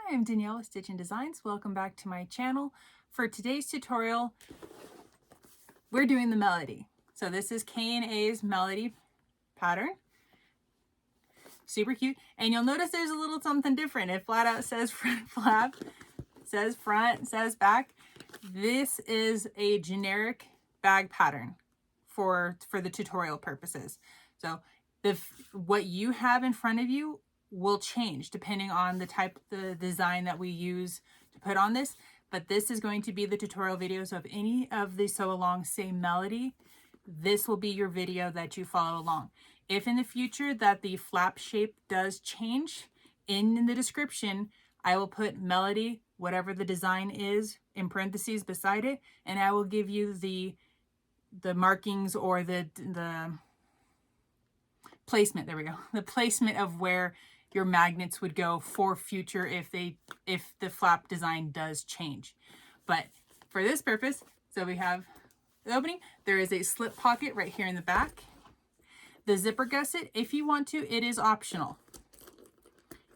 I'm Danielle with Stitch and Designs. Welcome back to my channel. For today's tutorial, we're doing the melody. So this is K&A's melody pattern. Super cute. And you'll notice there's a little something different. It flat out says front flap, says front, says back. This is a generic bag pattern for the tutorial purposes. So what you have in front of you will change depending on the design that we use to put on this, but this is going to be the tutorial video. So if any of the sew along say melody, this will be your video that you follow along. If in the future that the flap shape does change, in the description I will put melody, whatever the design is, in parentheses beside it, and I will give you the markings or the placement, there we go, the placement of where your magnets would go for future if the flap design does change. But for this purpose, so we have the opening, there is a slip pocket right here in the back. The zipper gusset, if you want to, it is optional.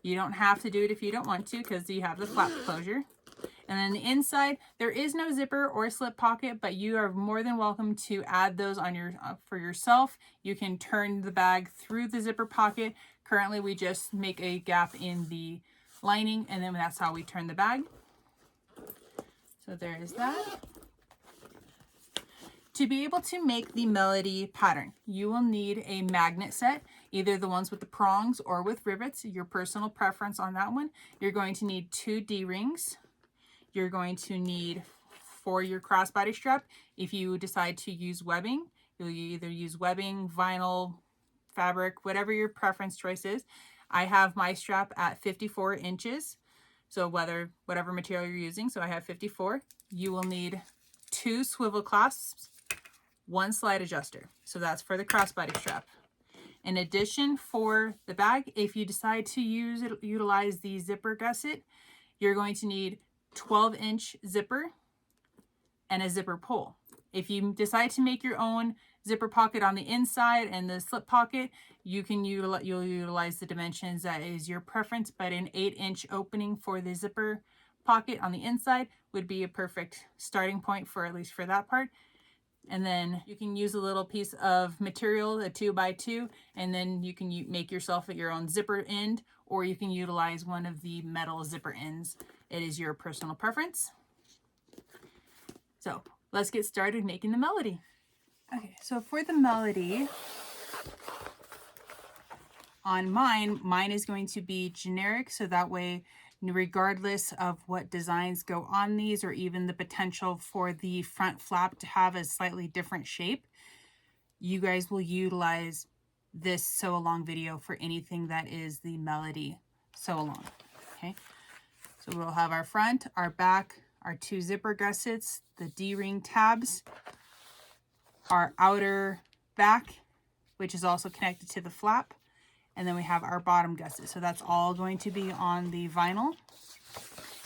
You don't have to do it if you don't want to, because you have the flap closure. And then the inside, there is no zipper or slip pocket, but you are more than welcome to add those on for yourself. You can turn the bag through the zipper pocket. Currently, we just make a gap in the lining, and then that's how we turn the bag. So there is that. To be able to make the melody pattern, you will need a magnet set, either the ones with the prongs or with rivets, your personal preference on that one. You're going to need 2 D-rings. You're going to need, for your crossbody strap, if you decide to use webbing, you'll either use webbing, vinyl, fabric, whatever your preference choice is. I have my strap at 54 inches, so whatever material you're using, so I have 54. You will need 2 swivel clasps, 1 slide adjuster. So that's for the crossbody strap. In addition, for the bag, if you decide to utilize the zipper gusset, you're going to need 12-inch zipper and a zipper pull. If you decide to make your own zipper pocket on the inside and the slip pocket, you'll utilize the dimensions that is your preference, but an 8-inch opening for the zipper pocket on the inside would be a perfect starting point for at least for that part. And then you can use a little piece of material, a 2x2, and then you can make yourself your own zipper end, or you can utilize one of the metal zipper ends. It is your personal preference. So let's get started making the melody. Okay, so for the melody, on mine is going to be generic, so that way, regardless of what designs go on these, or even the potential for the front flap to have a slightly different shape, you guys will utilize this sew along video for anything that is the melody sew along. Okay, so we'll have our front, our back, our 2 zipper gussets, the D-ring tabs, our outer back, which is also connected to the flap, and then we have our bottom gusset. So that's all going to be on the vinyl,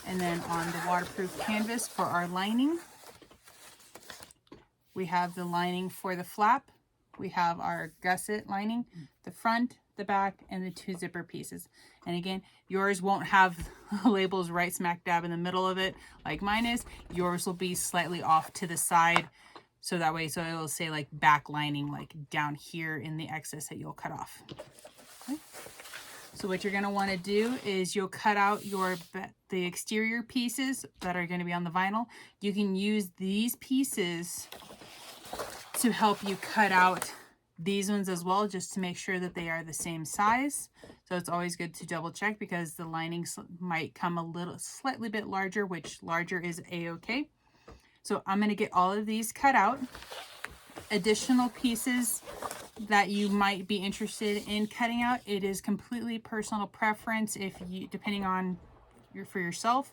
and then on the waterproof canvas for our lining. We have the lining for the flap. We have our gusset lining, the front, the back, and the 2 zipper pieces. And again, yours won't have labels right smack dab in the middle of it like mine is. Yours will be slightly off to the side, so that way, so it will say like back lining, like down here in the excess that you'll cut off. Okay. So what you're going to want to do is you'll cut out the exterior pieces that are going to be on the vinyl. You can use these pieces to help you cut out these ones as well, just to make sure that they are the same size. So it's always good to double check, because the linings might come slightly bit larger, which larger is a-okay. So I'm going to get all of these cut out. Additional pieces that you might be interested in cutting out, it is completely personal preference, depending on for yourself,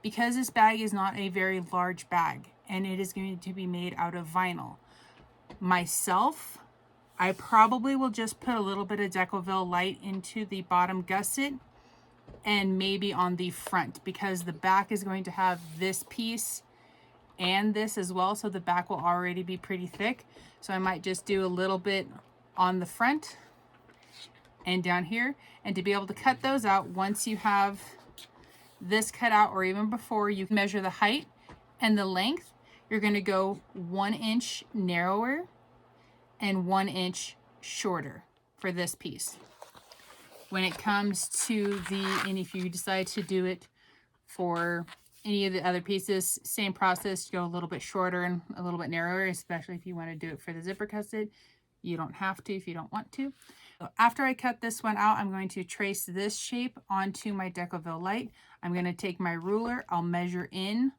because this bag is not a very large bag and it is going to be made out of vinyl. Myself, I probably will just put a little bit of Decoville light into the bottom gusset and maybe on the front, because the back is going to have this piece and this as well, so the back will already be pretty thick. So I might just do a little bit on the front and down here, and to be able to cut those out once you have this cutout or even before, you can measure the height and the length. You're going to go 1 inch narrower and 1 inch shorter for this piece. When it comes to and if you decide to do it for any of the other pieces, same process, go a little bit shorter and a little bit narrower, especially if you want to do it for the zipper gusset. You don't have to if you don't want to. After I cut this one out, I'm going to trace this shape onto my Decoville light. I'm going to take my ruler, I'll measure in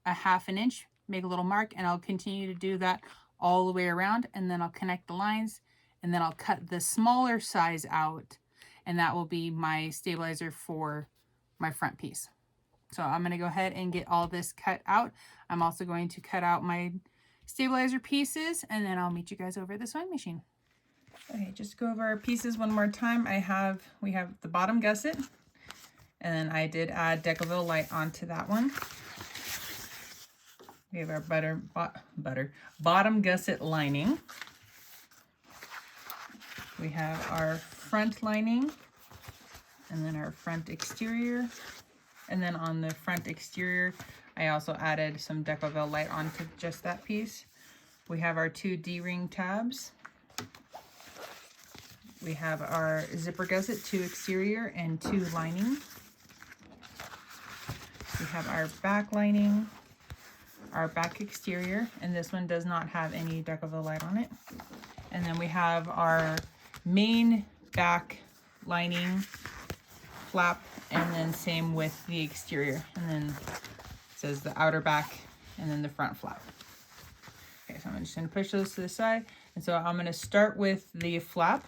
a 1/2 inch, make a little mark, and I'll continue to do that all the way around, and then I'll connect the lines, and then I'll cut the smaller size out, and that will be my stabilizer for my front piece. So I'm going to go ahead and get all this cut out. I'm also going to cut out my stabilizer pieces, and then I'll meet you guys over at the sewing machine. Okay, just to go over our pieces one more time. We have the bottom gusset, and then I did add Decoville light onto that one. We have our bottom gusset lining. We have our front lining, and then our front exterior. And then on the front exterior, I also added some Decoville light onto just that piece. We have our 2 D-ring tabs. We have our zipper gusset, 2 exterior and 2 lining. We have our back lining, our back exterior, and this one does not have any Decoville light on it. And then we have our main back lining flap, and then same with the exterior. And then it says the outer back and then the front flap. Okay, so I'm just going to push those to the side. And so I'm going to start with the flap.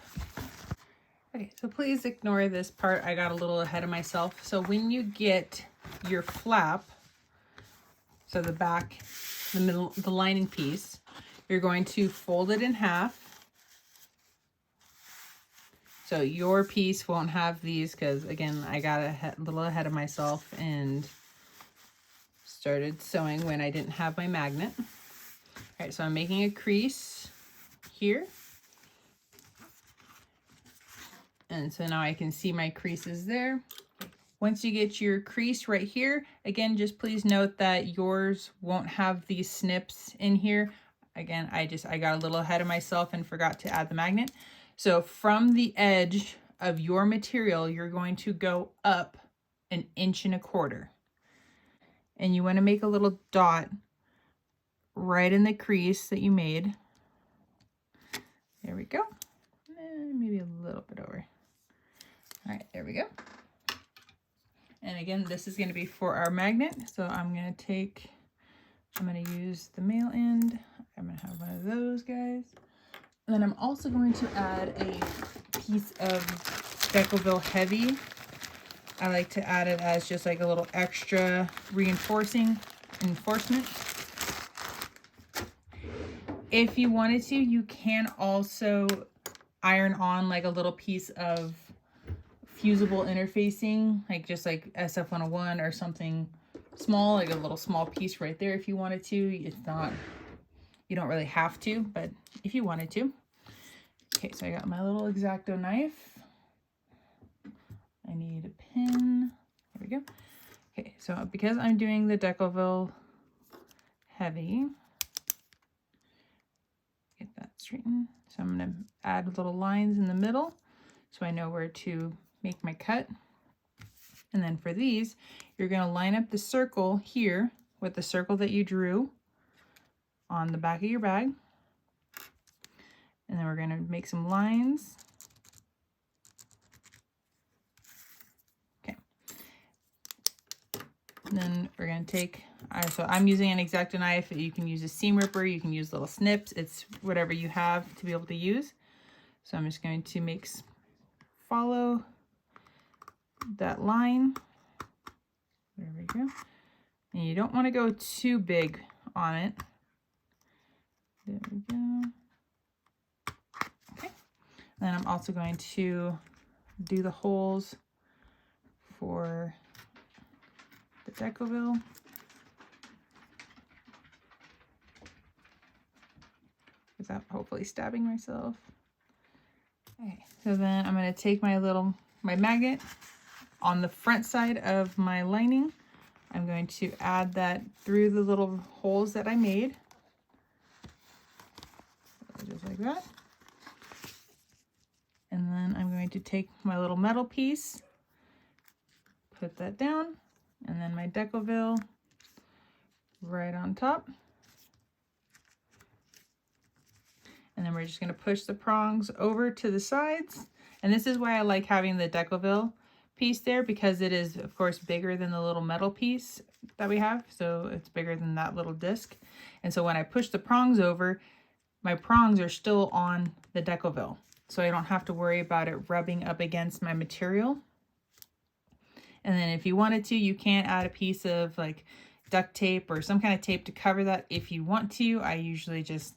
Okay, so please ignore this part. I got a little ahead of myself. So when you get your flap, so the back, the middle, the lining piece, you're going to fold it in half. So your piece won't have these because, again, I got a little ahead of myself and started sewing when I didn't have my magnet. All right, so I'm making a crease here. And so now I can see my creases there. Once you get your crease right here, again, just please note that yours won't have these snips in here. Again, I got a little ahead of myself and forgot to add the magnet. So from the edge of your material, you're going to go up 1.25 inches. And you want to make a little dot right in the crease that you made. There we go. Maybe a little bit over. All right, there we go. And again, this is going to be for our magnet. So I'm going to use the male end. I'm going to have one of those guys. And then I'm also going to add a piece of Decoville Heavy. I like to add it as just like a little extra reinforcement. If you wanted to, you can also iron on like a little piece of fusible interfacing, like just like SF101 or something small, like a little small piece right there if you wanted to. It's not, you don't really have to, but if you wanted to. Okay, so I got my little X-Acto knife. I need a pin. There we go. Okay, so because I'm doing the Decoville Heavy, get that straightened. So I'm going to add little lines in the middle so I know where to make my cut. And then for these, you're going to line up the circle here with the circle that you drew on the back of your bag. And then we're going to make some lines. Okay. And then we're going to take, so I'm using an X-Acto knife. You can use a seam ripper, you can use little snips. It's whatever you have to be able to use. So I'm just going to follow that line. There we go. And you don't want to go too big on it. There we go. Okay. Then I'm also going to do the holes for the Decoville. Without hopefully stabbing myself. Okay, so then I'm going to take my magnet on the front side of my lining, I'm going to add that through the little holes that I made. Just like that. And then I'm going to take my little metal piece, put that down, and then my Decoville right on top. And then we're just going to push the prongs over to the sides. And this is why I like having the Decoville piece there, because it is of course bigger than the little metal piece that we have. So it's bigger than that little disc. And so when I push the prongs over, my prongs are still on the Decoville. So I don't have to worry about it rubbing up against my material. And then if you wanted to, you can add a piece of like duct tape or some kind of tape to cover that if you want to. I usually just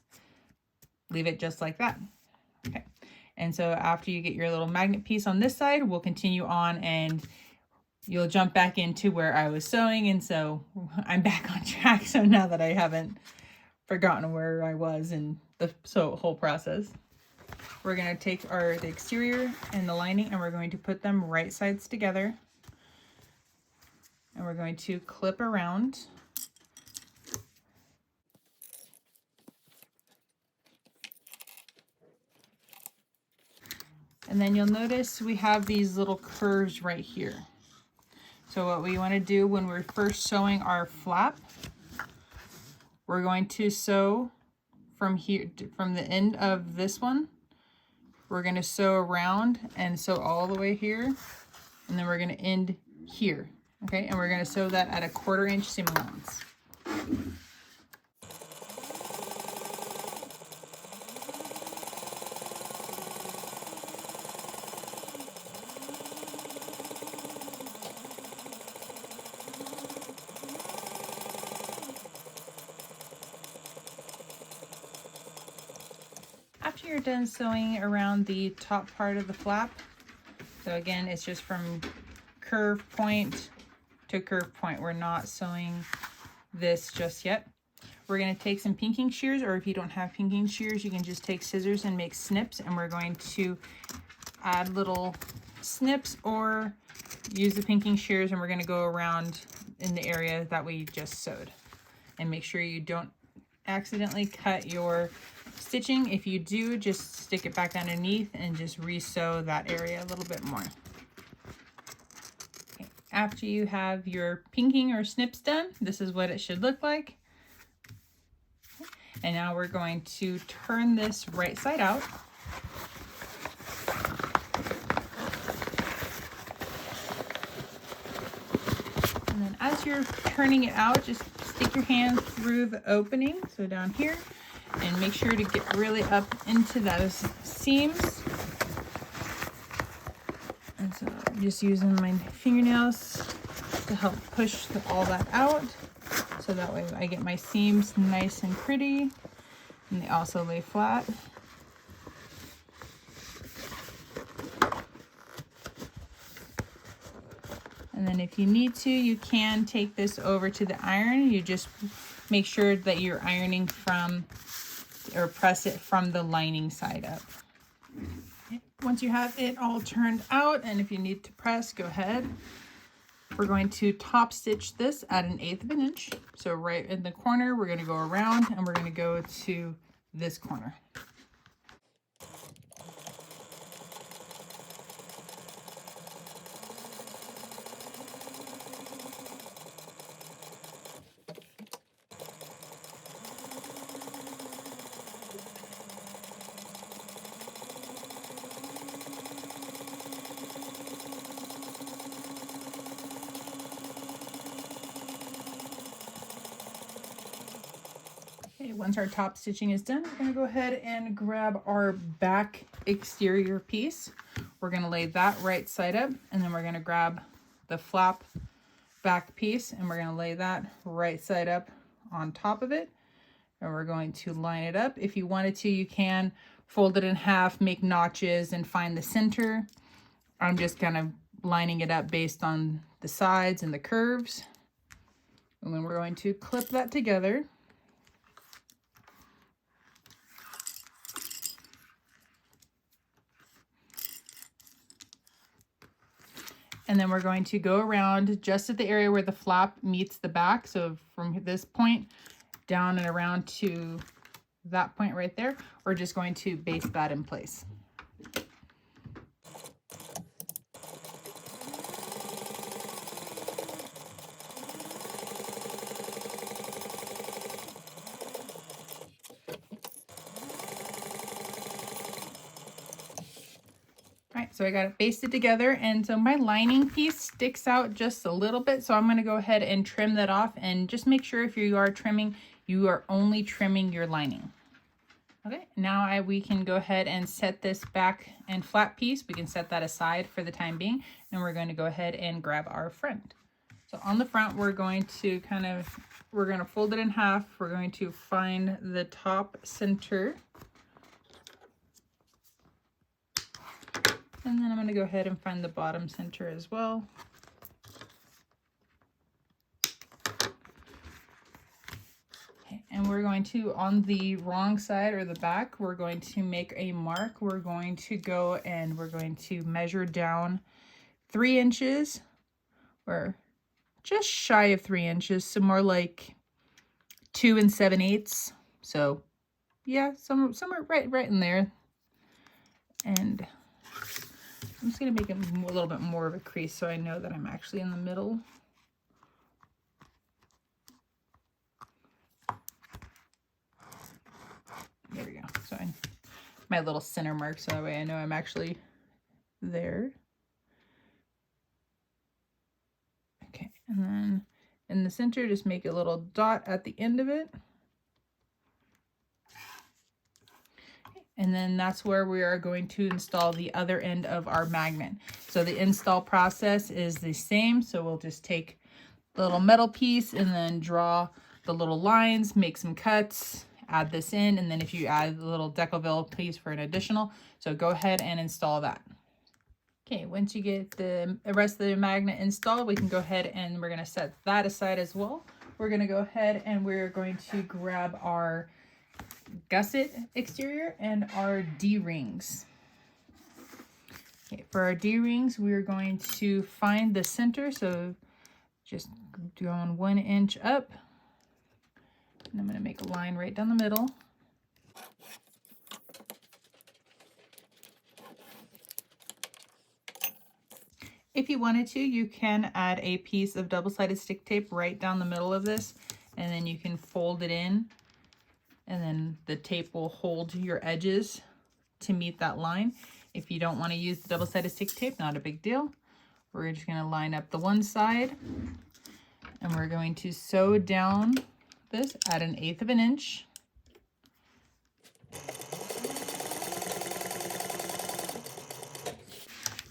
leave it just like that. Okay. And so after you get your little magnet piece on this side, we'll continue on and you'll jump back into where I was sewing. And so I'm back on track. So now that I haven't forgotten where I was in the whole process, we're going to take the exterior and the lining and we're going to put them right sides together. And we're going to clip around. And then you'll notice we have these little curves right here. So what we want to do when we're first sewing our flap, we're going to sew from here, from the end of this one. We're going to sew around and sew all the way here. And then we're going to end here. Okay, and we're going to sew that at a 1/4 inch seam allowance. After you're done sewing around the top part of the flap, so again, it's just from curve point to curve point. We're not sewing this just yet. We're going to take some pinking shears, or if you don't have pinking shears, you can just take scissors and make snips, and we're going to add little snips or use the pinking shears, and we're going to go around in the area that we just sewed. And make sure you don't accidentally cut your stitching. If you do, just stick it back underneath and just re-sew that area a little bit more. Okay. After you have your pinking or snips done, this is what it should look like. And now we're going to turn this right side out. And then as you're turning it out, just stick your hand through the opening, so down here, and make sure to get really up into those seams. And so I'm just using my fingernails to help push all that out, so that way I get my seams nice and pretty, and they also lay flat. And then if you need to, you can take this over to the iron. You just make sure that you're ironing from, or press it from the lining side up. Once you have it all turned out, and if you need to press, go ahead. We're going to top stitch this at 1/8 of an inch. So right in the corner, we're going to go around and we're going to go to this corner. Okay, once our top stitching is done, we're going to go ahead and grab our back exterior piece. We're going to lay that right side up, and then we're going to grab the flap back piece and we're going to lay that right side up on top of it. And we're going to line it up. If you wanted to, you can fold it in half, make notches, and find the center. I'm just kind of lining it up based on the sides and the curves. And then we're going to clip that together. And then we're going to go around just at the area where the flap meets the back. So from this point down and around to that point right there, we're just going to baste that in place. All right, so I got it basted together, and so my lining piece sticks out just a little bit, so I'm going to go ahead and trim that off, and just make sure if you are trimming, you are only trimming your lining. Okay, now we can go ahead and set this back and flap piece. We can set that aside for the time being, and we're going to go ahead and grab our front. So on the front, we're going to we're going to fold it in half. We're going to find the top center. And then I'm going to go ahead and find the bottom center as well. Okay, and we're going to, on the wrong side or the back, we're going to make a mark. We're going to go and we're going to measure down 3 inches, or just shy of 3 inches, so more like 2 7/8. So yeah, somewhere right in there. And I'm just going to make it a little bit more of a crease so I know that I'm actually in the middle. There we go. So my little center mark, so that way I know I'm actually there. Okay, and then in the center, just make a little dot at the end of it. And then that's where we are going to install the other end of our magnet. So the install process is the same. So we'll just take the little metal piece and then draw the little lines, make some cuts, add this in, and then if you add the little Decoville piece for an additional, so go ahead and install that. Okay, once you get the rest of the magnet installed, we can go ahead and we're going to set that aside as well. We're going to go ahead and we're going to grab our gusset exterior and our D-rings. Okay, for our D-rings, we're going to find the center, so just going 1 inch up, and I'm going to make a line right down the middle. If you wanted to, you can add a piece of double-sided stick tape right down the middle of this, and then you can fold it in, and then the tape will hold your edges to meet that line. If you don't want to use the double-sided stick tape, not a big deal. We're just going to line up the one side, and we're going to sew down this at 1/8 of an inch.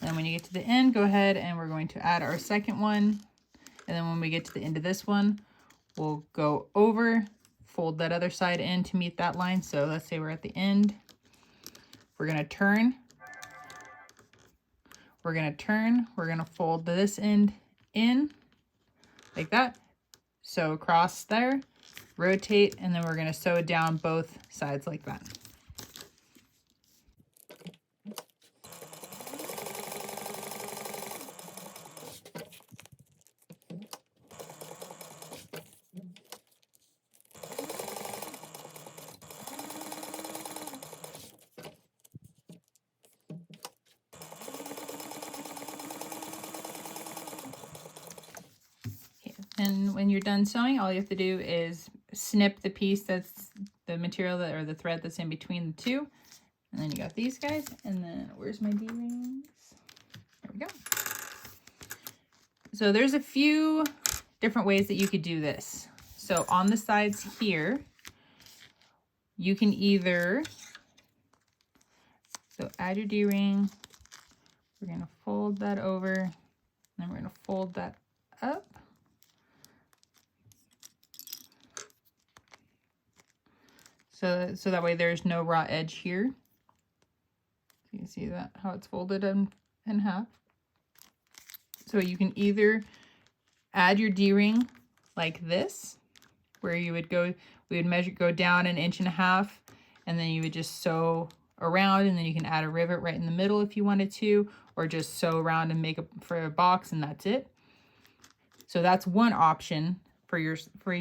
And when you get to the end, go ahead and we're going to add our second one. And then when we get to the end of this one, we'll go over, fold that other side in to meet that line. So let's say we're at the end. We're going to turn. We're going to turn. We're going to fold this end in like that. Sew across there, rotate, and then we're going to sew down both sides like that. And when you're done sewing, all you have to do is snip the piece that's the material that, or the thread that's in between the two. And then you got these guys. And then where's my D-rings? There we go. So there's a few different ways that you could do this. So on the sides here, you can either, so add your D-ring. We're going to fold that over. And then we're going to fold that up. So that way there's no raw edge here. So you can see that how it's folded in half. So you can either add your D-ring like this, where you would go, we would measure, go down 1.5 inches, and then you would just sew around, and then you can add a rivet right in the middle if you wanted to, or just sew around and make a for a box, and that's it. So that's one option for you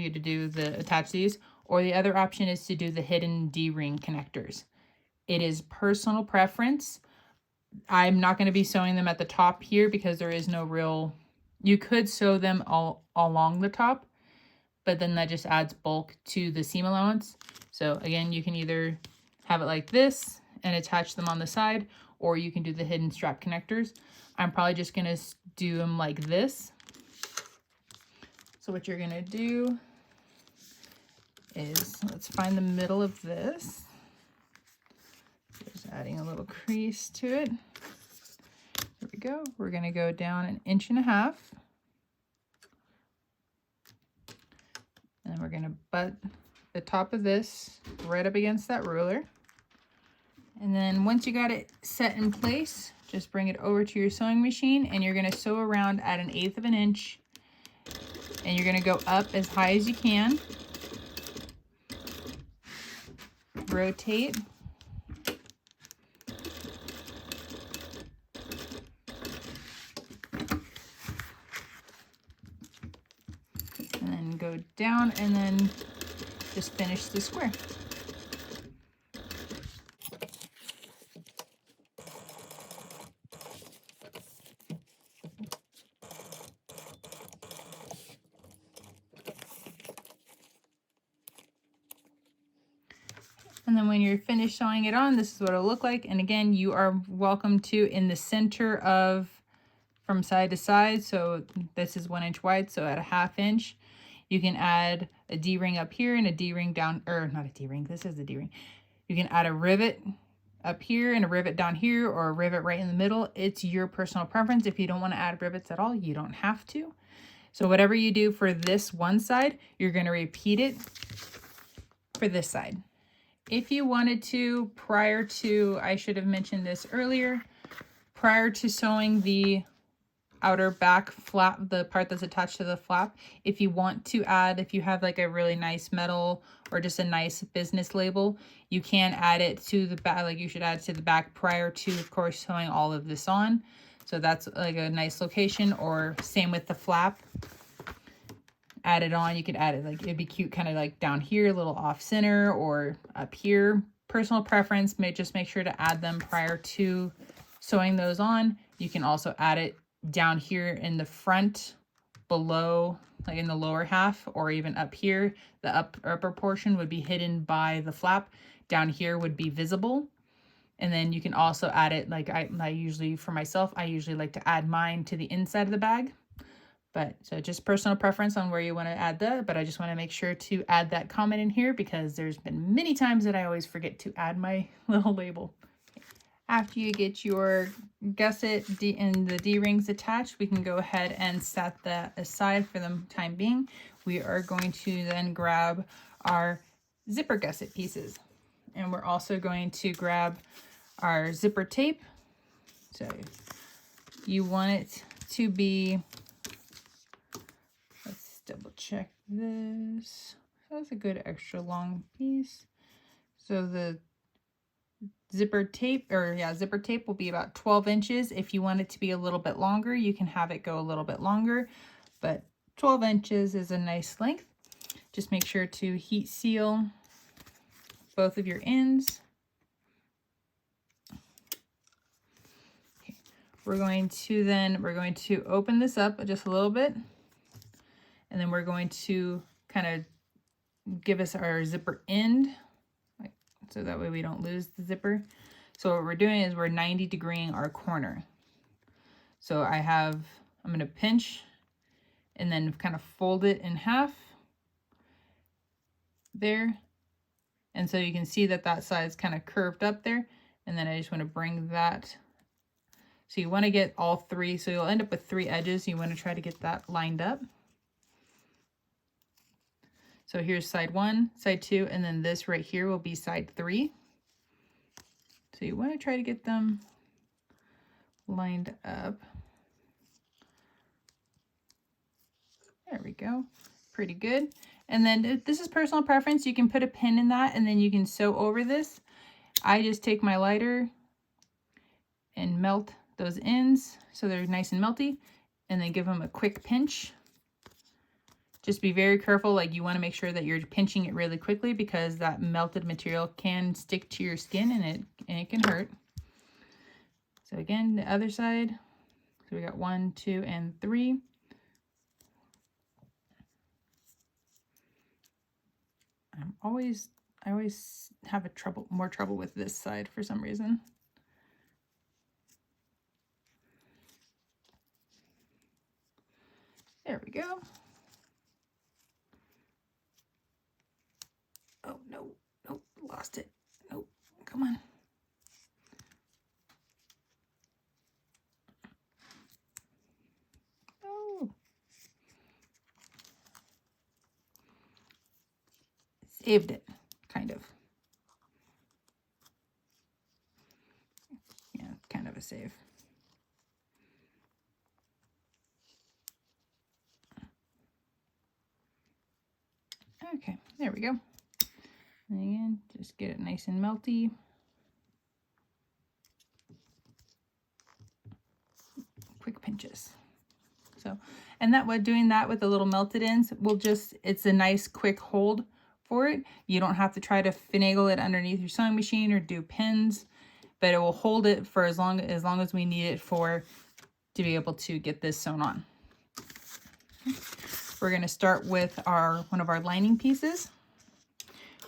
to do attach these. Or the other option is to do the hidden D-ring connectors. It is personal preference. I'm not going to be sewing them at the top here because there is no real, you could sew them all along the top, but then that just adds bulk to the seam allowance. So again, you can either have it like this and attach them on the side, or you can do the hidden strap connectors. I'm probably just going to do them like this. So what you're going to do is, let's find the middle of this. Just adding a little crease to it. There we go. We're going to go down 1.5 inches. And then we're going to butt the top of this right up against that ruler. And then once you got it set in place, just bring it over to your sewing machine, and you're going to sew around at 1/8 of an inch. And you're going to go up as high as you can. Rotate. And then go down, and then just finish the square. And then when you're finished sewing it on, this is what it'll look like. And again, you are welcome to, in the center of, from side to side, so this is 1 inch wide, so at 1/2 inch, you can add a D-ring up here and a D-ring down, or not a D-ring, this is the D-ring. You can add a rivet up here and a rivet down here, or a rivet right in the middle. It's your personal preference. If you don't want to add rivets at all, you don't have to. So whatever you do for this one side, you're going to repeat it for this side. If you wanted to, prior to, I should have mentioned this earlier, prior to sewing the outer back flap, the part that's attached to the flap, if you want to add, if you have like a really nice metal or just a nice business label, you can add it to the back, like you should add it to the back prior to, of course, sewing all of this on. So that's like a nice location. Or same with the flap. Add it on, you could add it, like it'd be cute kind of like down here, a little off center, or up here. Personal preference, just make sure to add them prior to sewing those on. You can also add it down here in the front below, like in the lower half, or even up here. The upper portion would be hidden by the flap. Down here would be visible. And then you can also add it, like I usually, for myself, I usually like to add mine to the inside of the bag. But so just personal preference on where you want to add that. But I just want to make sure to add that comment in here, because there's been many times that I always forget to add my little label. After you get your gusset and the D-rings attached, we can go ahead and set that aside for the time being. We are going to then grab our zipper gusset pieces. And we're also going to grab our zipper tape. So you want it to be, let's double check this. That's a good extra long piece. So the zipper tape will be about 12 inches. If you want it to be a little bit longer, you can have it go a little bit longer, but 12 inches is a nice length. Just make sure to heat seal both of your ends. Okay. We're going to open this up just a little bit, and then we're going to kind of give us our zipper end, so that way we don't lose the zipper. So what we're doing is we're 90-degreeing our corner. So I'm going to pinch and then kind of fold it in half there. And so you can see that that side's kind of curved up there. And then I just want to bring that. So you want to get all three. So you'll end up with 3 edges. You want to try to get that lined up. So here's side 1, side 2, and then this right here will be side 3. So you want to try to get them lined up. There we go. Pretty good. And then this is personal preference. You can put a pin in that, and then you can sew over this. I just take my lighter and melt those ends so they're nice and melty, and then give them a quick pinch. Just be very careful, like you want to make sure that you're pinching it really quickly because that melted material can stick to your skin and it can hurt. So again, the other side. So we got 1, 2, and 3. I always have more trouble with this side for some reason. There we go. Oh, no, nope, lost it. Nope, come on. Oh. Saved it, kind of. Yeah, kind of a save. Okay, there we go. And again, just get it nice and melty. Quick pinches. So, and doing that with the little melted ends will just, it's a nice quick hold for it. You don't have to try to finagle it underneath your sewing machine or do pins, but it will hold it for as long as we need it for to be able to get this sewn on. We're going to start with one of our lining pieces.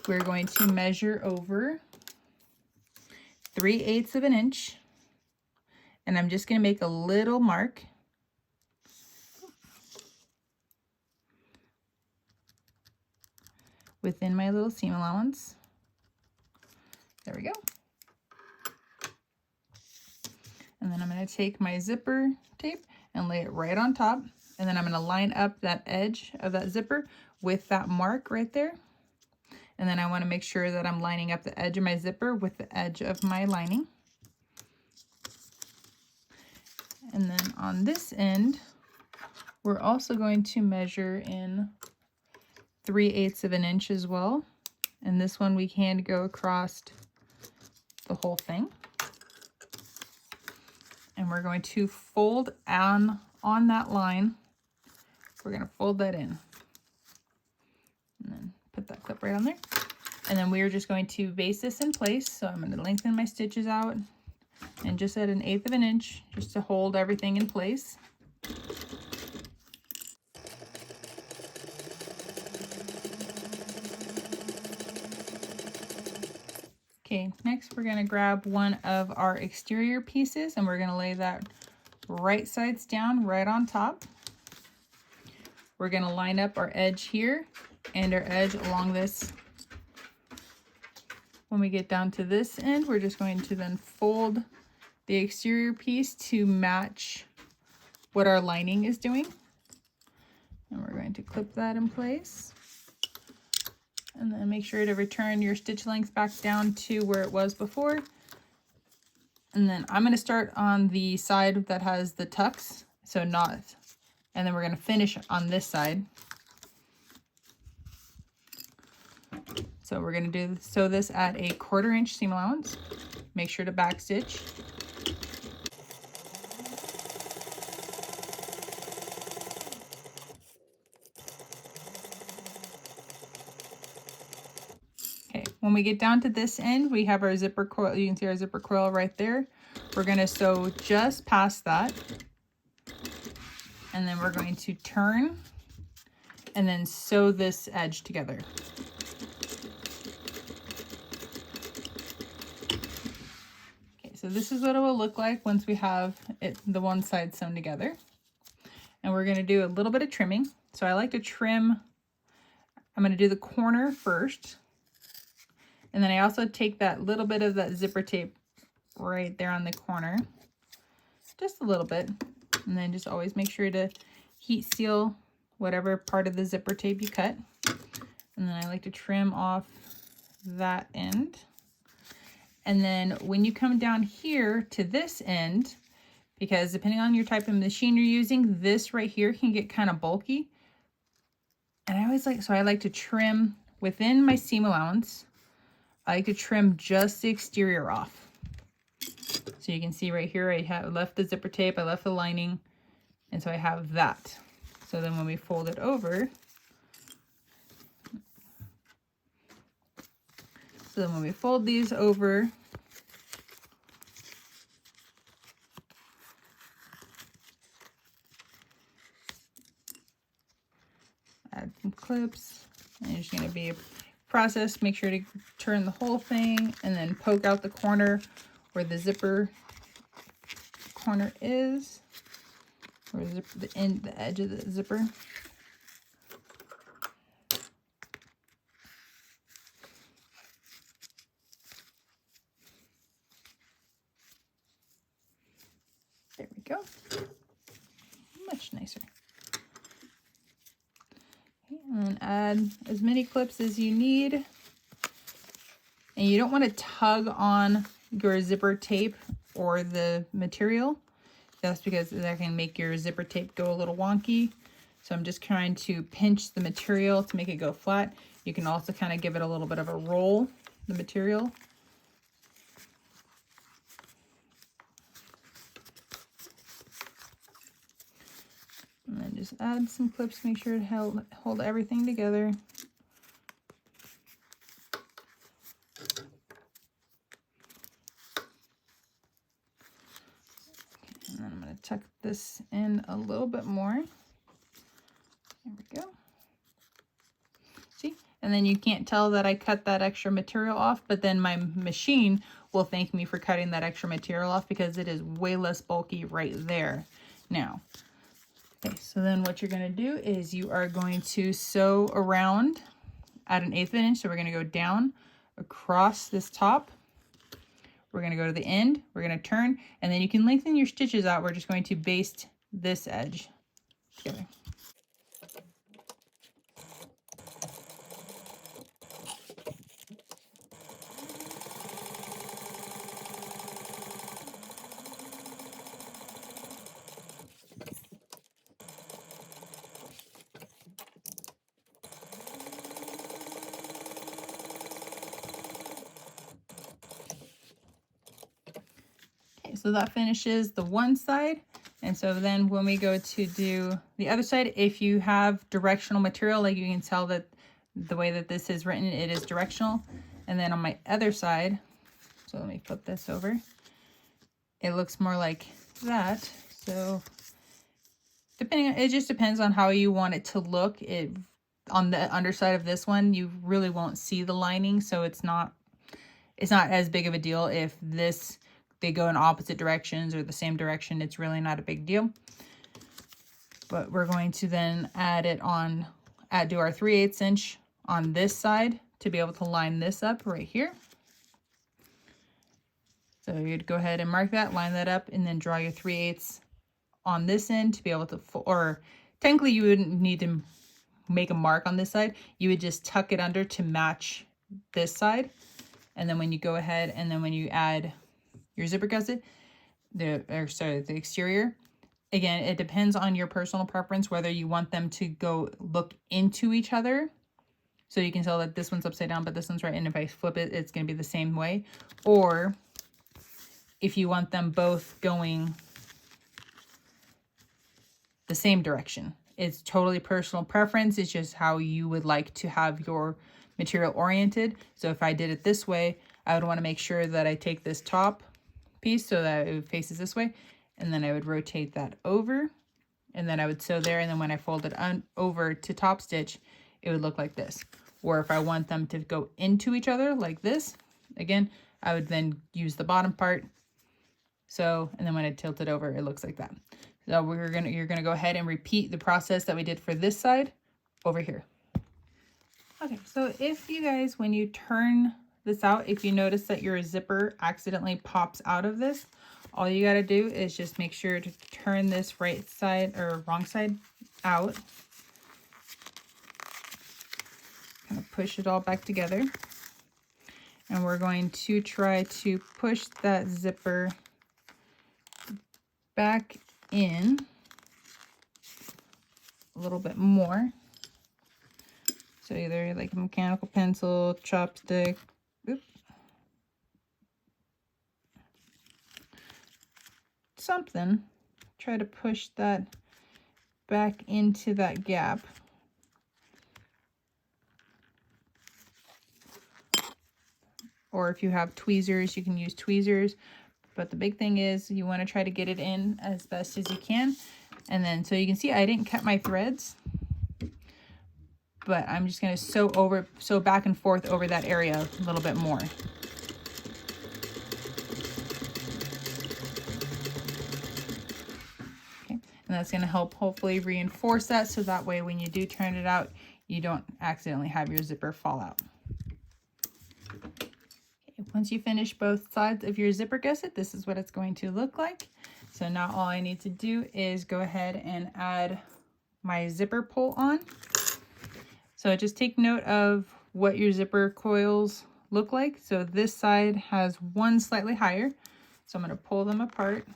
We're going to measure over 3/8 of an inch, and I'm just going to make a little mark. Within my little seam allowance. There we go. And then I'm going to take my zipper tape and lay it right on top. And then I'm going to line up that edge of that zipper with that mark right there. And then I want to make sure that I'm lining up the edge of my zipper with the edge of my lining. And then on this end, we're also going to measure in 3/8 of an inch as well. And this one we can go across the whole thing. And we're going to fold on that line. We're going to fold that in. And then put that clip right on there. And then we're just going to base this in place. So I'm going to lengthen my stitches out and just at 1/8 of an inch just to hold everything in place. Okay, next we're going to grab one of our exterior pieces and we're going to lay that right sides down right on top. We're going to line up our edge here and our edge along this. When we get down to this end, we're just going to then fold the exterior piece to match what our lining is doing. And we're going to clip that in place. And then make sure to return your stitch length back down to where it was before. And then I'm going to start on the side that has the tucks, so not, and then we're going to finish on this side. So we're going to sew this at a 1/4 inch seam allowance. Make sure to back stitch. Okay, when we get down to this end, we have our zipper coil. You can see our zipper coil right there. We're going to sew just past that. And then we're going to turn and then sew this edge together. Okay, so this is what it will look like once we have the one side sewn together. And we're going to do a little bit of trimming. So I like to trim, I'm going to do the corner first. And then I also take that little bit of that zipper tape right there on the corner, just a little bit. And then just always make sure to heat seal whatever part of the zipper tape you cut. And then I like to trim off that end. And then when you come down here to this end, because depending on your type of machine you're using, this right here can get kind of bulky. And I like to trim within my seam allowance. I like to trim just the exterior off. So you can see right here, I have left the zipper tape, I left the lining, and so I have that. So then when we fold it over, so then when we fold these over, add some clips, and it's going to be a process. Make sure to turn the whole thing and then poke out the corner where the zipper corner is, or the edge of the zipper. There we go. Much nicer. Okay, and then add as many clips as you need. And you don't want to tug on your zipper tape or the material. That's because that can make your zipper tape go a little wonky. So I'm just trying to pinch the material to make it go flat. You can also kind of give it a little bit of a roll, the material. And then just add some clips, make sure to hold everything together. And then I'm going to tuck this in a little bit more. There we go. See? And then you can't tell that I cut that extra material off, but then my machine will thank me for cutting that extra material off because it is way less bulky right there. Now, okay, so then what you're going to do is you are going to sew around at 1/8 inch. So we're going to go down across this top. We're going to go to the end. We're going to turn, and then you can lengthen your stitches out. We're just going to baste this edge together. Okay, so that finishes the one side. And so then when we go to do the other side, if you have directional material, like you can tell that the way that this is written, it is directional. And then on my other side, so let me flip this over, it looks more like that. So it just depends on how you want it to look. On the underside of this one, you really won't see the lining, so it's not as big of a deal if they go in opposite directions or the same direction. It's really not a big deal. But we're going to then do our 3/8 inch on this side to be able to line this up right here. So you'd go ahead and mark that, line that up, and then draw your 3/8 on this end to be able to, or technically you wouldn't need to make a mark on this side. You would just tuck it under to match this side. And then when you go ahead and then when you add your zipper gusset, the exterior, again, it depends on your personal preference whether you want them to look into each other. So you can tell that this one's upside down, but this one's right. And if I flip it, it's going to be the same way. Or if you want them both going the same direction. It's totally personal preference. It's just how you would like to have your material oriented. So if I did it this way, I would want to make sure that I take this top piece so that it faces this way, and then I would rotate that over, and then I would sew there, and then when I fold it over to top stitch, it would look like this. Or if I want them to go into each other like this, again, I would then use the bottom part, and then when I tilt it over, it looks like that. So you're gonna go ahead and repeat the process that we did for this side over here. Okay, so if you guys, when you turn this out, if you notice that your zipper accidentally pops out of this, all you got to do is just make sure to turn this right side or wrong side out. Kind of push it all back together. And we're going to try to push that zipper back in a little bit more. So either like a mechanical pencil, chopstick, oops, something, try to push that back into that gap. Or if you have tweezers, you can use tweezers. But the big thing is you want to try to get it in as best as you can. And then, so you can see I didn't cut my threads, but I'm just going to sew back and forth over that area a little bit more. Okay, and that's going to help hopefully reinforce that, so that way when you do turn it out, you don't accidentally have your zipper fall out. Once you finish both sides of your zipper gusset, this is what it's going to look like. So now all I need to do is go ahead and add my zipper pull on. So just take note of what your zipper coils look like. So this side has one slightly higher. So I'm going to pull them apart.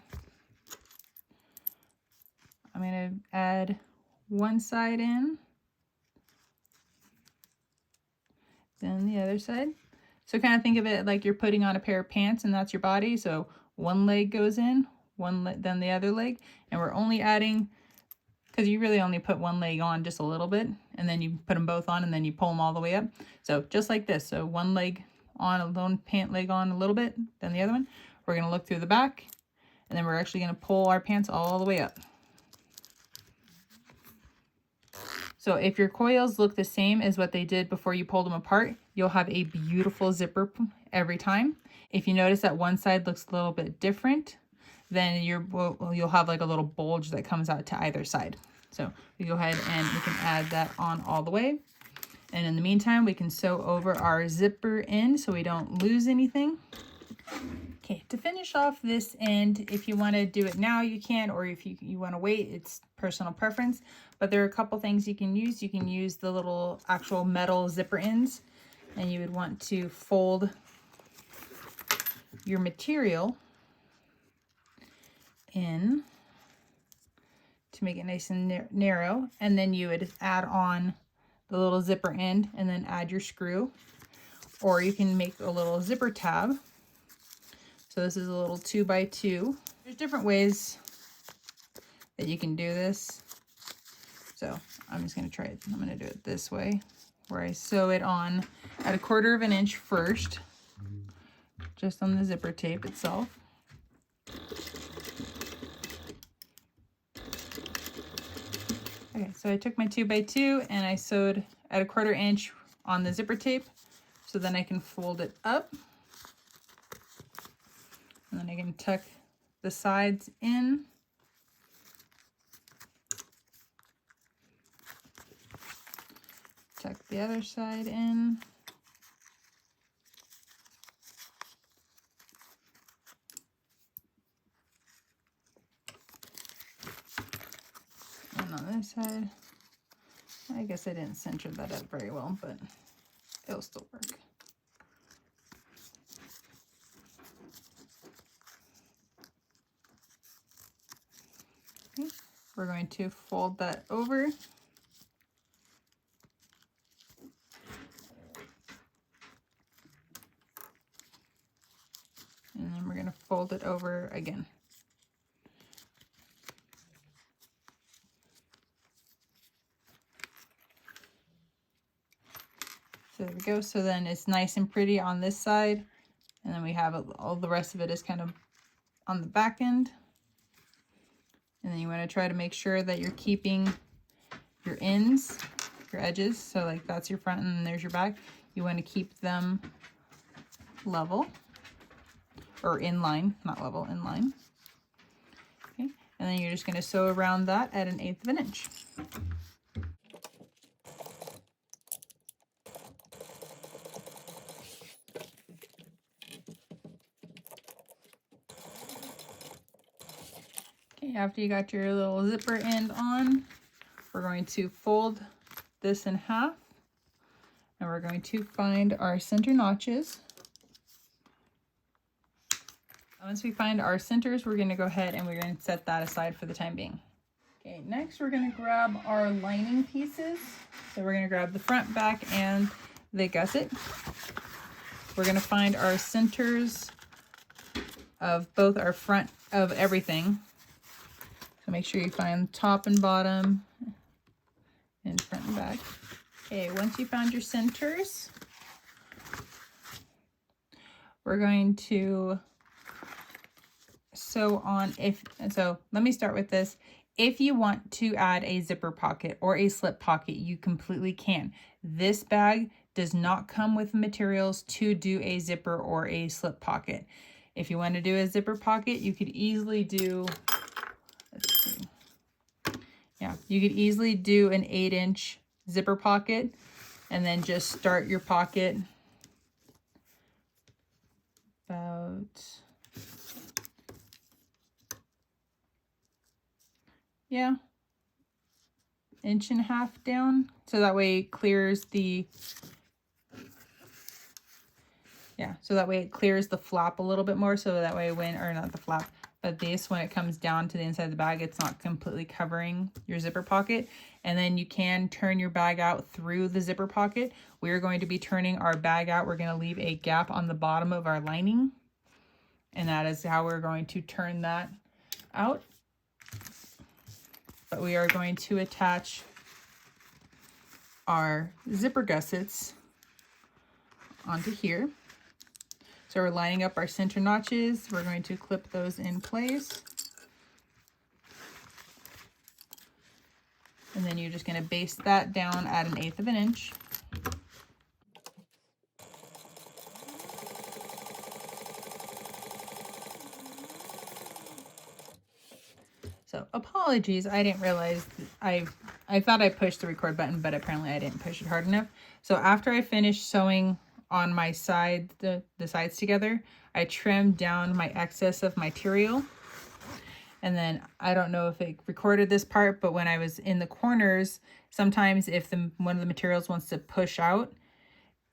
I'm going to add one side in, then the other side. So kind of think of it like you're putting on a pair of pants and that's your body. So one leg goes in, then the other leg. And we're only adding, because you really only put one leg on just a little bit, and then you put them both on and then you pull them all the way up. So just like this. So one leg on, a lone pant leg on a little bit, then the other one. We're going to look through the back, and then we're actually going to pull our pants all the way up. So if your coils look the same as what they did before you pulled them apart, you'll have a beautiful zipper every time. If you notice that one side looks a little bit different, then you'll have like a little bulge that comes out to either side. So we go ahead and we can add that on all the way. And in the meantime, we can sew over our zipper end so we don't lose anything. Okay, to finish off this end, if you want to do it now, you can, or if you want to wait, it's personal preference. But there are a couple things you can use. You can use the little actual metal zipper ends, and you would want to fold your material in to make it nice and narrow, and then you would add on the little zipper end and then add your screw. Or you can make a little zipper tab. So this is a little 2x2. There's different ways that you can do this. So I'm just going to try it. I'm going to do it this way, where I sew it on at 1/4 of an inch first, just on the zipper tape itself. Okay, so I took my 2x2 and I sewed at 1/4 inch on the zipper tape, so then I can fold it up. And then I can tuck the sides in. Tuck the other side in. And on this side, I guess I didn't center that up very well, but it'll still work. Okay, we're going to fold that over. And then we're going to fold it over again. So there we go. So then it's nice and pretty on this side. And then we have all the rest of it is kind of on the back end. And then you want to try to make sure that you're keeping your ends, your edges. So like that's your front and there's your back. You want to keep them level. Or in line, not level, in line. Okay, and then you're just going to sew around that at 1/8 of an inch. Okay, after you got your little zipper end on, we're going to fold this in half, and we're going to find our center notches. Once we find our centers, we're going to go ahead and we're going to set that aside for the time being. Okay, next we're going to grab our lining pieces. So we're going to grab the front, back, and the gusset. We're going to find our centers of both our front of everything. So make sure you find top and bottom and front and back. Okay, once you found your centers, we're going to sew on. So let me start with this. If you want to add a zipper pocket or a slip pocket, you completely can. This bag does not come with materials to do a zipper or a slip pocket. If you want to do a zipper pocket, you could easily do, let's see. Yeah, you could easily do an 8-inch zipper pocket and then just start your pocket about, yeah, 1.5 inches down. So that way it clears the, so that way it clears the flap a little bit more. So that way when, or not the flap, but this, when it comes down to the inside of the bag, it's not completely covering your zipper pocket. And then you can turn your bag out through the zipper pocket. We're going to be turning our bag out. We're going to leave a gap on the bottom of our lining. And that is how we're going to turn that out. But we are going to attach our zipper gussets onto here. So we're lining up our center notches. We're going to clip those in place. And then you're just going to baste that down at 1/8 inch. So apologies, I didn't realize I thought I pushed the record button, but apparently I didn't push it hard enough. So after I finished sewing on my side, the sides together, I trimmed down my excess of material. And then I don't know if it recorded this part, but when I was in the corners, sometimes if one of the materials wants to push out,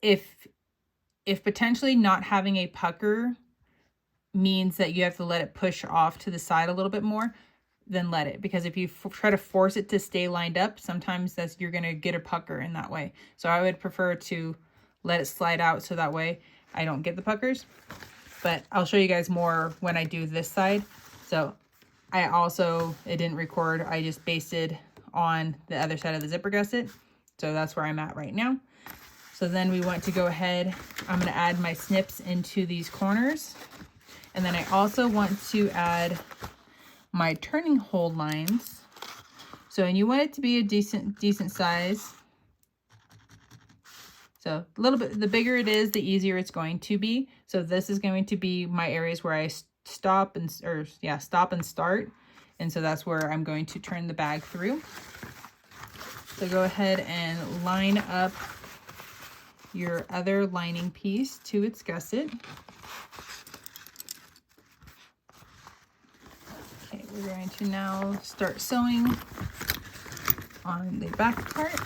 if potentially not having a pucker means that you have to let it push off to the side a little bit more, then let it, because if you try to force it to stay lined up, sometimes you're going to get a pucker in that way. So I would prefer to let it slide out so that way I don't get the puckers. But I'll show you guys more when I do this side. So it didn't record, I just basted on the other side of the zipper gusset. So that's where I'm at right now. So then we want to go ahead, I'm going to add my snips into these corners. And then I also want to add my turning hole lines. So, and you want it to be a decent size. So a little bit, the bigger it is, the easier it's going to be. So this is going to be my areas where I stop and start. And so that's where I'm going to turn the bag through. So go ahead and line up your other lining piece to its gusset. Okay, we're going to now start sewing on the back part.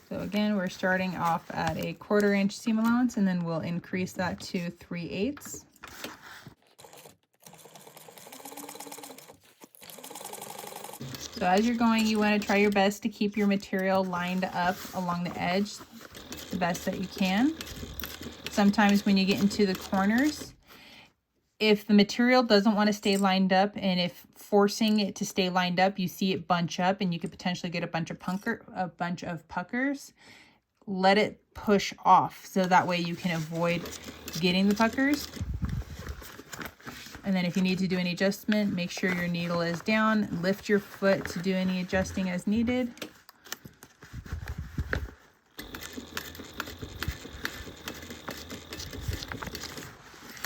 So again, we're starting off at a 1/4 inch seam allowance, and then we'll increase that to 3/8. So as you're going, you want to try your best to keep your material lined up along the edge the best that you can. Sometimes when you get into the corners, if the material doesn't want to stay lined up, and if forcing it to stay lined up, you see it bunch up and you could potentially get a bunch of puckers, let it push off so that way you can avoid getting the puckers. And then if you need to do any adjustment, make sure your needle is down. Lift your foot to do any adjusting as needed.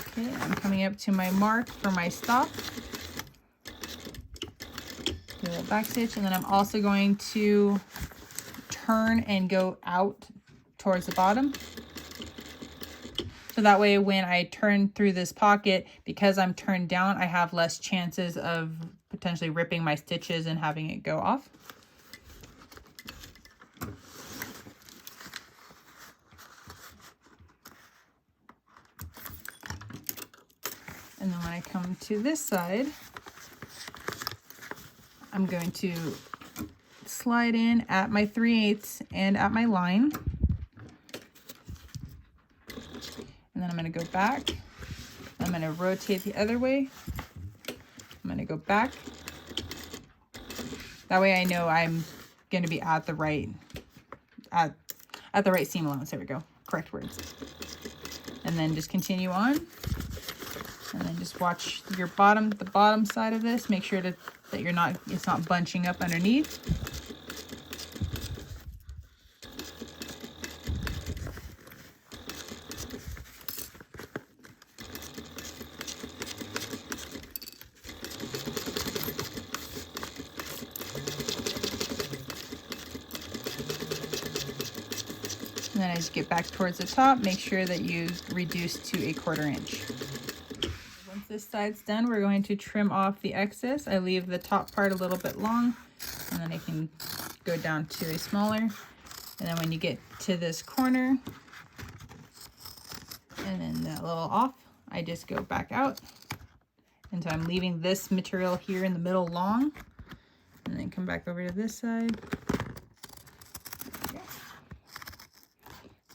Okay, I'm coming up to my mark for my stop. Do a back stitch, and then I'm also going to turn and go out towards the bottom. So that way when I turn through this pocket, because I'm turned down, I have less chances of potentially ripping my stitches and having it go off. And then when I come to this side, I'm going to slide in at my 3/8 and at my line. And then I'm going to go back. I'm going to rotate the other way. I'm going to go back. That way I know I'm going to be at the right seam allowance. There we go. Correct words. And then just continue on. And then just watch your the bottom side of this. Make sure that it's not bunching up underneath. And then as you get back towards the top, make sure that you reduce to 1/4 inch. Once this side's done, we're going to trim off the excess. I leave the top part a little bit long, and then I can go down to a smaller. And then when you get to this corner, and then that little off, I just go back out. And so I'm leaving this material here in the middle long, and then come back over to this side.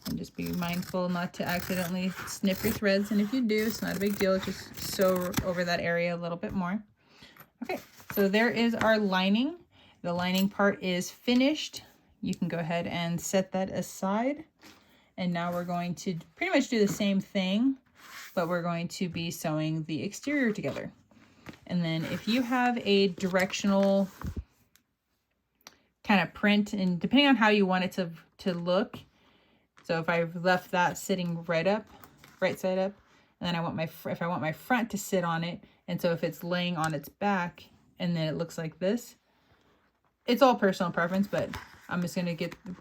And just be mindful not to accidentally snip your threads. And if you do, it's not a big deal. Just sew over that area a little bit more. Okay, so there is our lining. The lining part is finished. You can go ahead and set that aside. And now we're going to pretty much do the same thing, but we're going to be sewing the exterior together. And then if you have a directional kind of print, and depending on how you want it to look, so if I've left that sitting right side up, and then if I want my front to sit on it, and so if it's laying on its back and then it looks like this, it's all personal preference, but I'm just gonna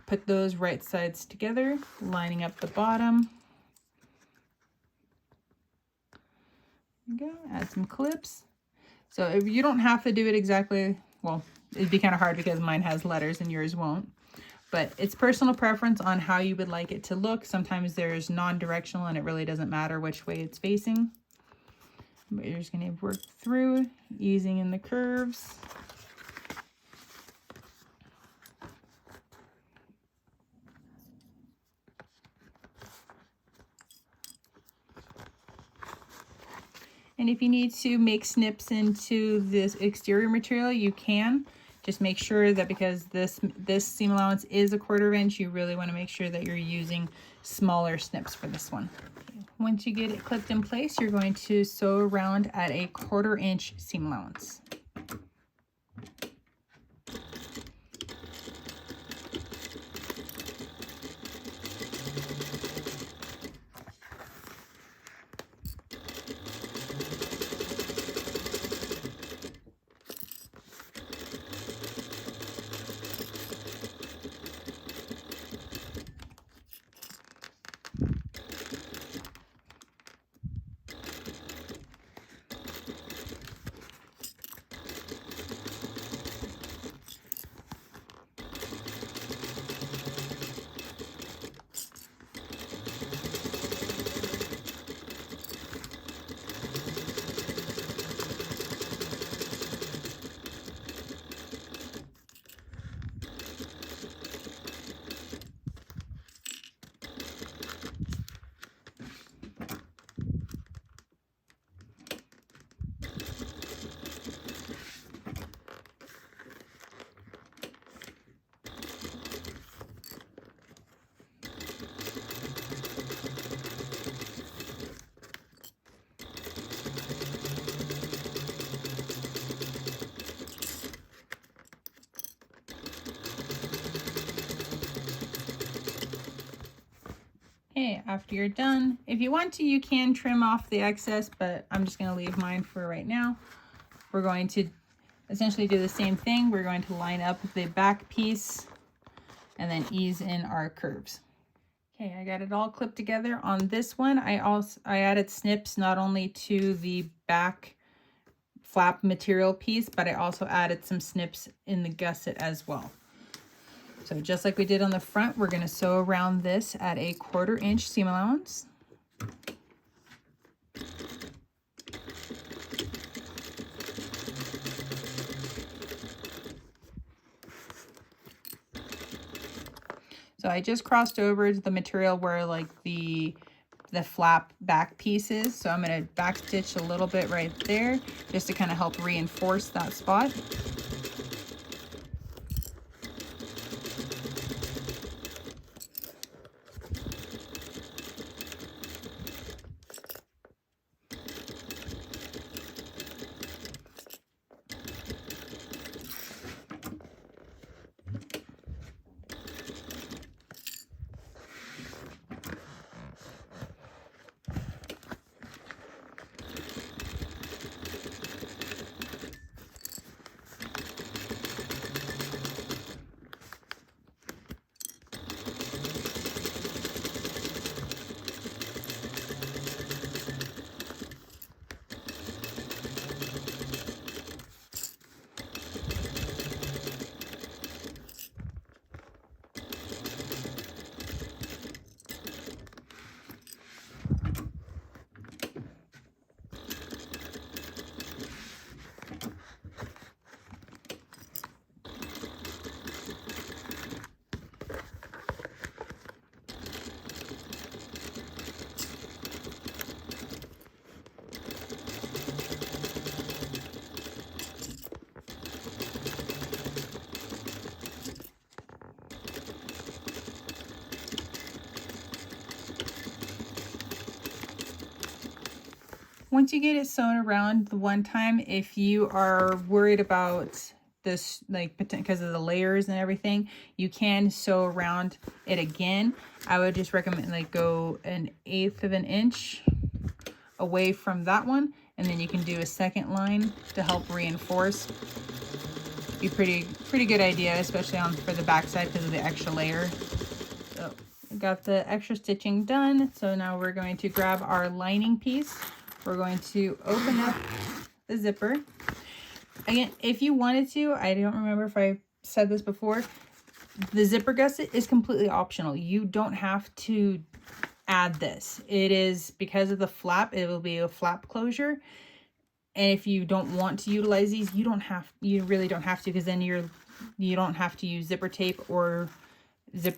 put those right sides together, lining up the bottom. There we go, add some clips. So if you don't have to do it exactly, well, it'd be kind of hard because mine has letters and yours won't. But it's personal preference on how you would like it to look. Sometimes there's non-directional and it really doesn't matter which way it's facing. But you're just going to work through, easing in the curves. And if you need to make snips into this exterior material, you can. Just make sure that because this seam allowance is 1/4 inch, you really want to make sure that you're using smaller snips for this one. Once you get it clipped in place, you're going to sew around at 1/4 inch seam allowance. Okay, after you're done, if you want to, you can trim off the excess, but I'm just going to leave mine for right now. We're going to essentially do the same thing. We're going to line up the back piece and then ease in our curves. Okay, I got it all clipped together. On this one, I added snips not only to the back flap material piece, but I also added some snips in the gusset as well. So just like we did on the front, we're going to sew around this at 1/4 inch seam allowance. So I just crossed over the material where like the the flap back pieces. So I'm going to back stitch a little bit right there just to kind of help reinforce that spot. Once you get it sewn around the one time, if you are worried about this, like because of the layers and everything, you can sew around it again. I would just recommend like go 1/8 of an inch away from that one, and then you can do a second line to help reinforce. Be pretty good idea, especially for the back side because of the extra layer. So I got the extra stitching done. So now we're going to grab our lining piece. We're going to open up the zipper. Again, if you wanted to, I don't remember if I said this before, the zipper gusset is completely optional. You don't have to add this. It is because of the flap, it will be a flap closure. And if you don't want to utilize these, you really don't have to, because then you don't have to use zipper tape or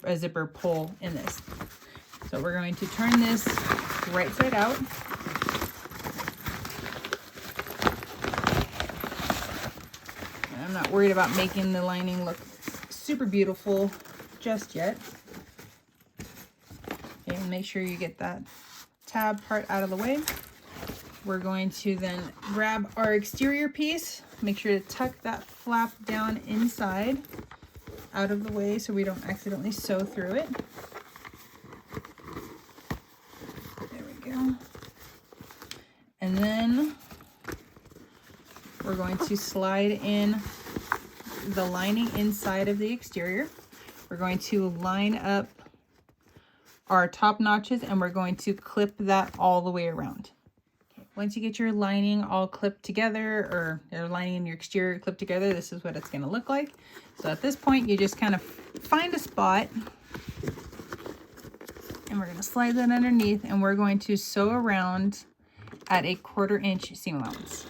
a zipper pull in this. So we're going to turn this right side out. I'm not worried about making the lining look super beautiful just yet. Okay, make sure you get that tab part out of the way. We're going to then grab our exterior piece. Make sure to tuck that flap down inside, out of the way, so we don't accidentally sew through it. There we go. And then we're going to slide in the lining inside of the exterior. We're going to line up our top notches, and we're going to clip that all the way around. Okay. Once you get your lining all clipped together, or your lining and your exterior clipped together, this is what it's going to look like. So at this point, you just kind of find a spot, and we're going to slide that underneath, and we're going to sew around at a 1/4 inch seam allowance.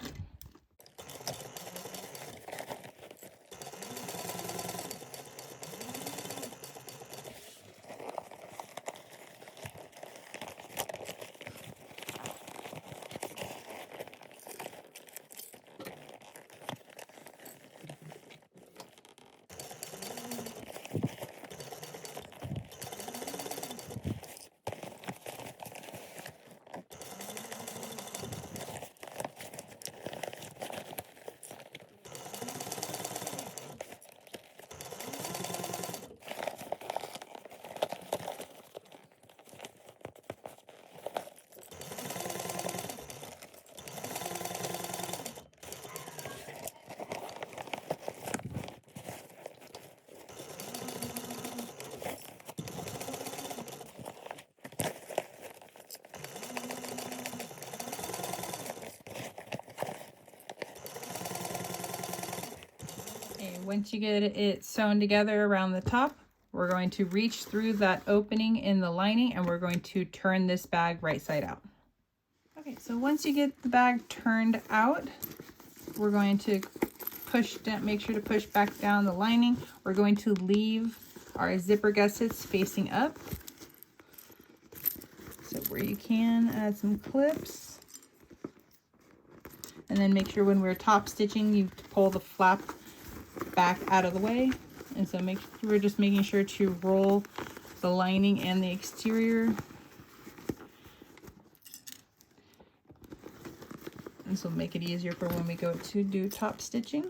Once you get it sewn together around the top, we're going to reach through that opening in the lining, and we're going to turn this bag right side out. Okay, so once you get the bag turned out, we're going to push down, make sure to push back down the lining. We're going to leave our zipper gussets facing up. So So where you can, add some clips. And then make sure when we're top stitching, you pull the flap back out of the way. And so we're just making sure to roll the lining and the exterior. And this will make it easier for when we go to do top stitching.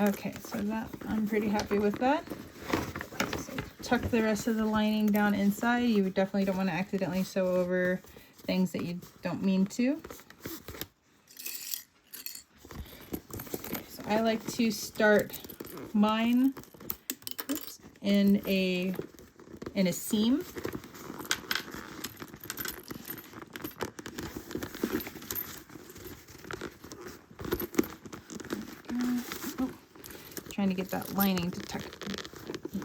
Okay, so that I'm pretty happy with that. So tuck the rest of the lining down inside. You definitely don't want to accidentally sew over things that you don't mean to. So I like to start mine in a seam. Trying to get that lining to tuck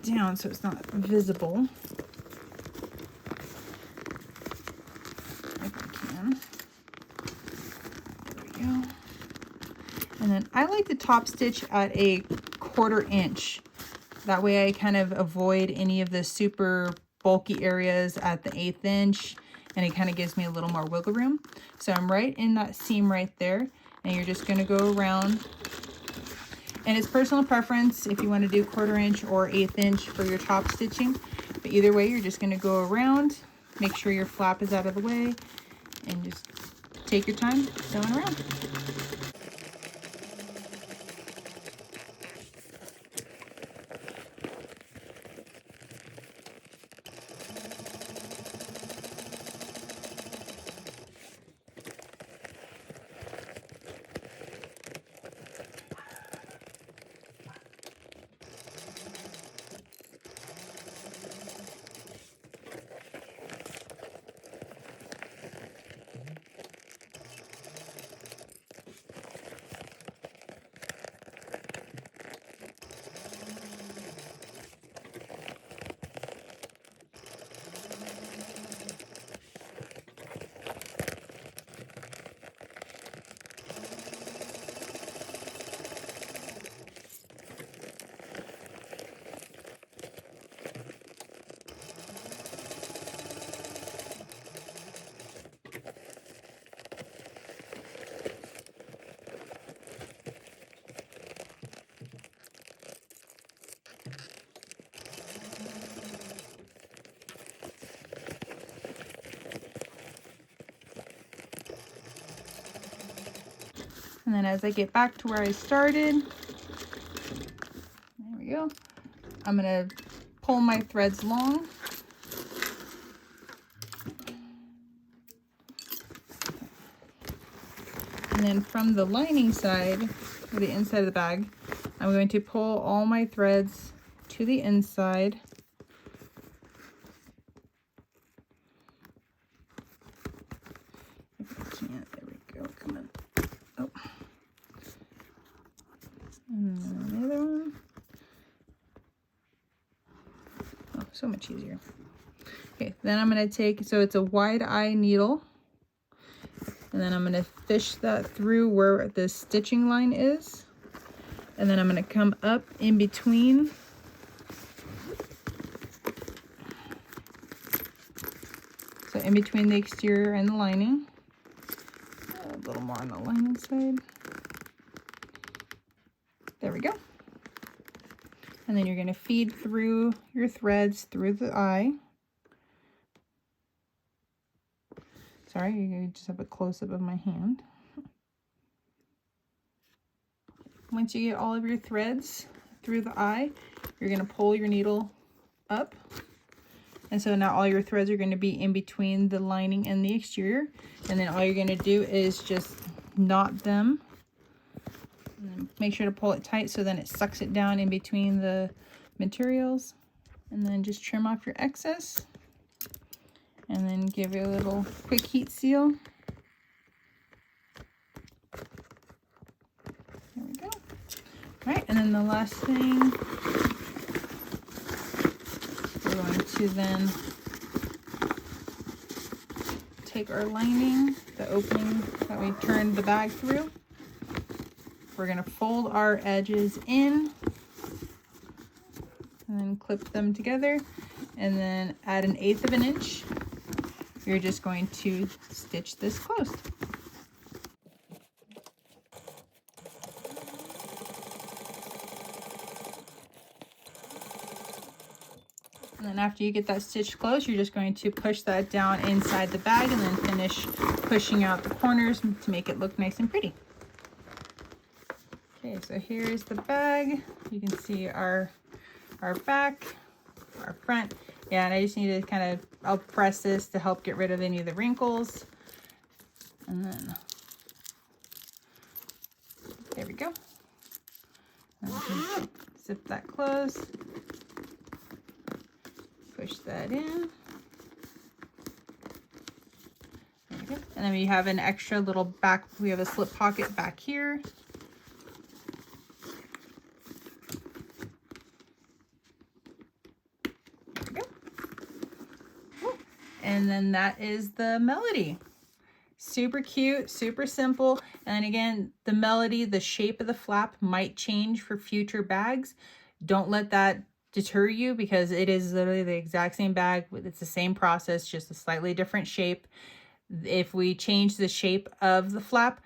down so it's not visible. If I can. There we go. And then I like to top stitch at a 1/4 inch. That way I kind of avoid any of the super bulky areas at the 1/8 inch, and it kind of gives me a little more wiggle room. So I'm right in that seam right there, and you're just going to go around. And it's personal preference if you want to do 1/4 inch or 1/8 inch for your top stitching. But either way, you're just going to go around, make sure your flap is out of the way, and just take your time sewing around. And then as I get back to where I started, there we go, I'm going to pull my threads long. And then from the lining side, or the inside of the bag, I'm going to pull all my threads to the inside. If I can't, there we go, come on. Oh. And then another one. Oh, so much easier. Okay, then I'm going to take, so it's a wide eye needle, and then I'm going to fish that through where the stitching line is, and then I'm going to come up in between. So in between the exterior and the lining. A little more on the lining side. There we go. And then you're going to feed through your threads through the eye. Sorry, you just have a close-up of my hand. Once you get all of your threads through the eye, you're going to pull your needle up. And so now all your threads are going to be in between the lining and the exterior. And then all you're going to do is just knot them. And then make sure to pull it tight so then it sucks it down in between the materials. And then just trim off your excess. And then give it a little quick heat seal. There we go. All right, and then the last thing, we're going to then take our lining, the opening that we turned the bag through. We're going to fold our edges in. clip them together, and then at 1/8 of an inch, you're just going to stitch this closed. And then after you get that stitch closed, you're just going to push that down inside the bag and then finish pushing out the corners to make it look nice and pretty. Okay, so here's the bag. You can see our back, our front. Yeah, and I just need to kind of, I'll press this to help get rid of any of the wrinkles. And then, there we go. And we can zip that closed. Push that in. There we go. And then we have an extra little back, we have a slip pocket back here. There we go. Woo. And then that is the Melody. Super cute, super simple. And again, the Melody, the shape of the flap might change for future bags. Don't let that deter you, because it is literally the exact same bag. It's the same process, just a slightly different shape. If we change the shape of the flap,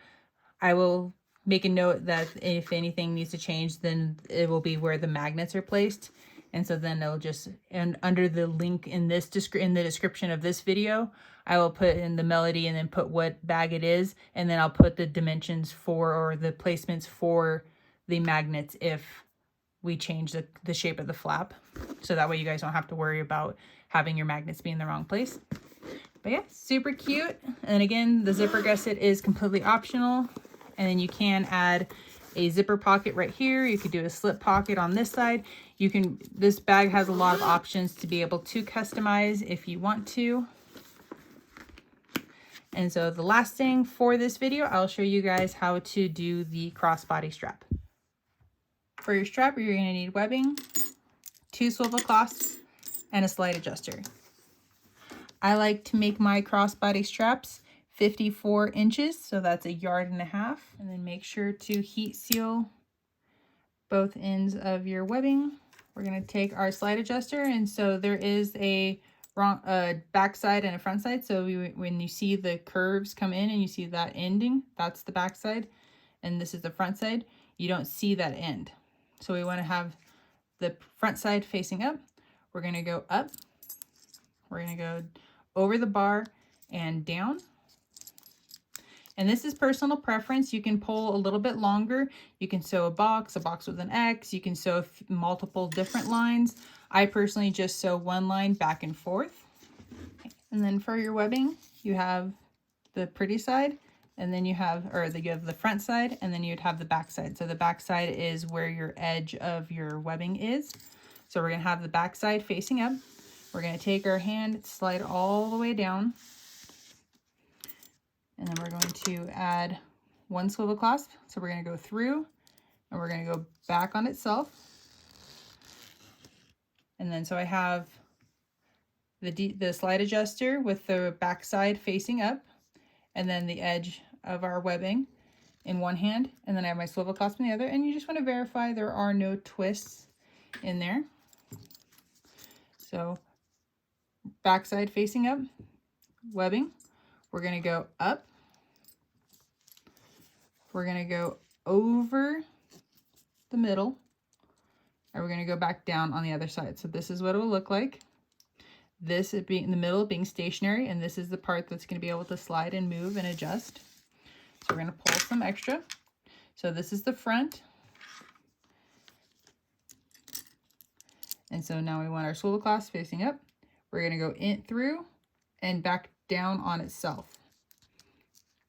I will make a note that if anything needs to change, then it will be where the magnets are placed. And so then it'll just, and under the link in this in the description of this video, I will put in the Melody and then put what bag it is, and then I'll put the dimensions for, or the placements for the magnets if we change the shape of the flap. So that way you guys don't have to worry about having your magnets be in the wrong place. But yeah, super cute. And again, the zipper gusset is completely optional. And then you can add a zipper pocket right here. You could do a slip pocket on this side. You can, this bag has a lot of options to be able to customize if you want to. And so the last thing for this video, I'll show you guys how to do the crossbody strap. For your strap, you're going to need webbing, 2 swivel clasps, and a slide adjuster. I like to make my crossbody straps 54 inches, so that's 1.5 yards. And then make sure to heat seal both ends of your webbing. We're going to take our slide adjuster, and so there is a back side and a front side. So when you see the curves come in and you see that ending, that's the back side, and this is the front side. You don't see that end. So we want to have the front side facing up. We're going to go up. We're going to go over the bar and down. And this is personal preference. You can pull a little bit longer. You can sew a box with an X. You can sew multiple different lines. I personally just sew one line back and forth. And then for your webbing, you have the pretty side, and then you have, you have the front side, and then you'd have the back side. So the back side is where your edge of your webbing is. So we're going to have the back side facing up. We're going to take our hand, slide all the way down, and then we're going to add 1 swivel clasp. So we're going to go through, and we're going to go back on itself. And then so I have the slide adjuster with the back side facing up, and then the edge of our webbing in one hand, and then I have my swivel clasp in the other. And you just want to verify there are no twists in there. So back side facing up, webbing. We're going to go up. We're going to go over the middle, and we're going to go back down on the other side. So this is what it will look like. This is being in the middle, being stationary, and this is the part that's going to be able to slide and move and adjust. So we're going to pull some extra. So this is the front. And so now we want our swivel clasp facing up. We're going to go in through and back down on itself.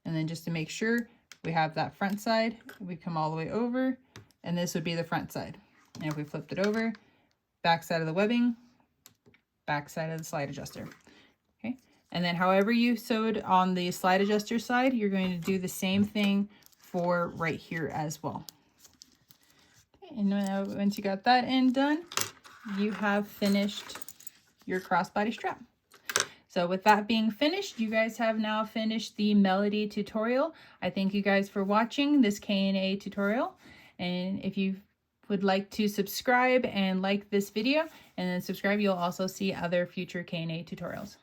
And then just to make sure we have that front side, we come all the way over, and this would be the front side. And if we flipped it over, back side of the webbing, back side of the slide adjuster. Okay, and then however you sewed on the slide adjuster side, you're going to do the same thing for right here as well. Okay, and now once you got that end done, you have finished your crossbody strap. So with that being finished, you guys have now finished the Melody tutorial. I thank you guys for watching this K&A tutorial. And if you would like to subscribe and like this video, and then subscribe, you'll also see other future K&A tutorials.